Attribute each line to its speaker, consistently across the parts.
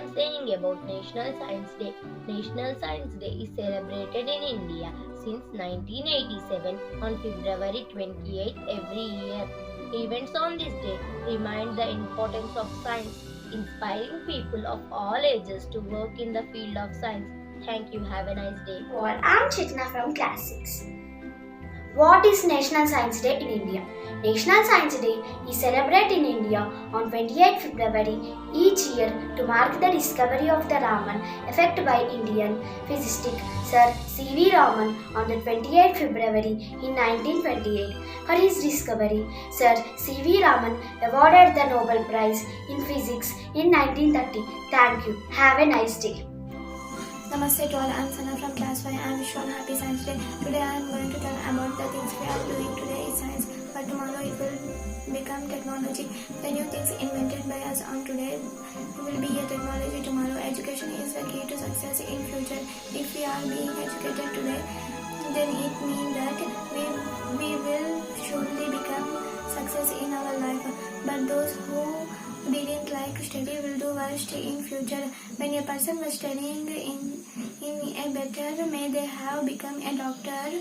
Speaker 1: am saying about National Science Day. National Science Day is celebrated in India since 1987 on February 28th every year. Events on this day remind the importance of science, inspiring people of all ages to work in the field of science. Thank you. Have a nice day.
Speaker 2: Well, I'm Chetna from Class 6. What is National Science Day in India? National Science Day is celebrated in India on 28 February each year to mark the discovery of the Raman effect by Indian physicist Sir C.V. Raman on the 28th February in 1928. For his discovery, Sir C.V. Raman awarded the Nobel Prize in Physics in 1930. Thank you. Have a nice day.
Speaker 3: Namaste to all, I am Sana from class 5. I wish you all happy Science Day. Today I am going to tell about the things we are doing today is science, but tomorrow it will become technology. The new things invented by us on today will be a technology tomorrow. Education is the key to success in future. If we are being educated today, then it means that we will surely become success in our life. But those who didn't like study will do worst in future. When a person was studying in a better, may they have become a doctor.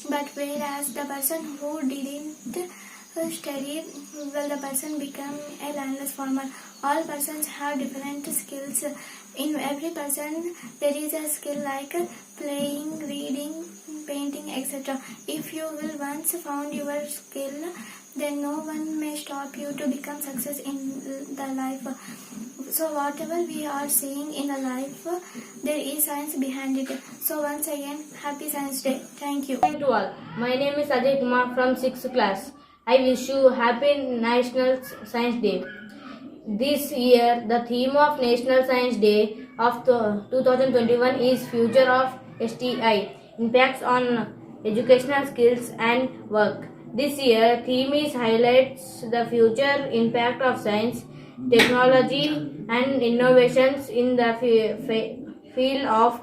Speaker 3: But whereas the person who didn't study, well, the person become a landless farmer. All persons have different skills. In every person there is a skill like playing, reading, painting, etc. If you will once found your skill, then no one may stop you to become success in the life. So whatever we are seeing in a life, there is science behind it. So once again, happy Science Day. Thank you.
Speaker 4: Hi to all. My name is Ajay Kumar from 6th class. I wish you happy National Science Day. This year, the theme of National Science Day of 2021 is Future of STI, Impacts on Educational Skills and Work. This year, theme is highlights the future impact of science, technology and innovations in the field of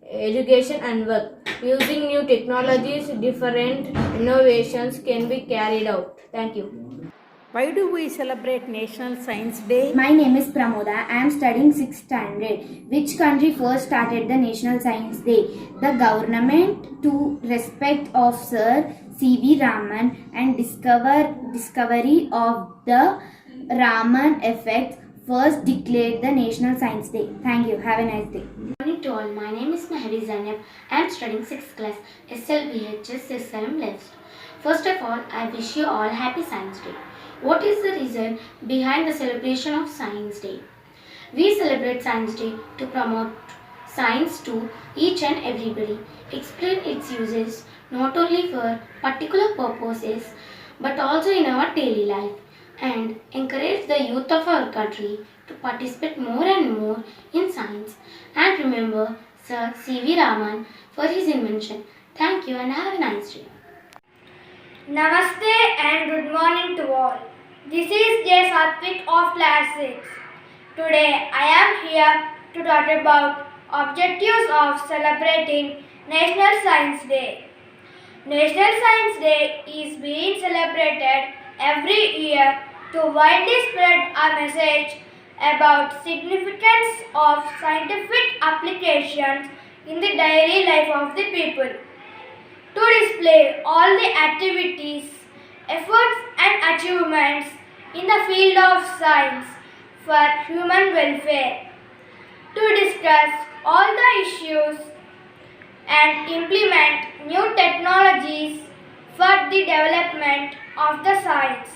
Speaker 4: education and work. Using new technologies, different innovations can be carried out. Thank you.
Speaker 5: Why do we celebrate National Science Day?
Speaker 6: My name is Pramoda. I am studying 6th standard. Which country first started the National Science Day? The government, to respect of Sir C.V. Raman and discovery of the Raman effect, first declared the National Science Day. Thank you. Have a nice day.
Speaker 7: Good morning to all. My name is Mahari Zainab. I am studying 6th class SLBHS SLM left. First of all, I wish you all happy Science Day. What is the reason behind the celebration of Science Day? We celebrate Science Day to promote science to each and everybody, explain its uses not only for particular purposes but also in our daily life, and encourage the youth of our country to participate more and more in science and remember Sir C.V. Raman for his invention. Thank you and have a nice day.
Speaker 8: Namaste and good morning to all. This is J. Satvik of Class 6. Today I am here to talk about objectives of celebrating National Science Day. National Science Day is being celebrated every year to widely spread a message about significance of scientific applications in the daily life of the people, to display all the activities, efforts and achievements in the field of science for human welfare, to discuss all the issues and implement new technologies for the development of the science,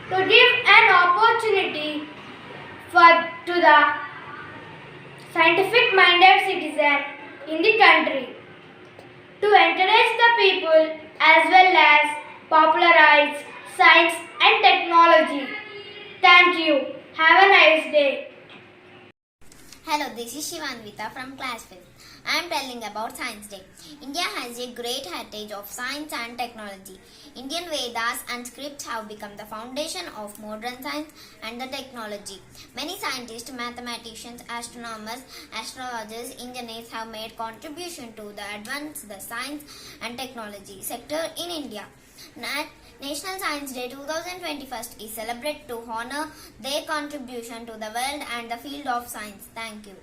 Speaker 8: to give an opportunity to the scientific-minded citizen in the country, to encourage the people as well as popularize science and technology. Thank you. Have a nice day.
Speaker 9: Hello, this is Shivanvita from class 5th. I am telling about Science Day. India has a great heritage of science and technology. Indian Vedas and scripts have become the foundation of modern science and the technology. Many scientists, mathematicians, astronomers, astrologers, engineers have made contribution to the advance the science and technology sector in India. National Science Day 2021 is celebrated to honor their contribution to the world and the field of science. Thank you.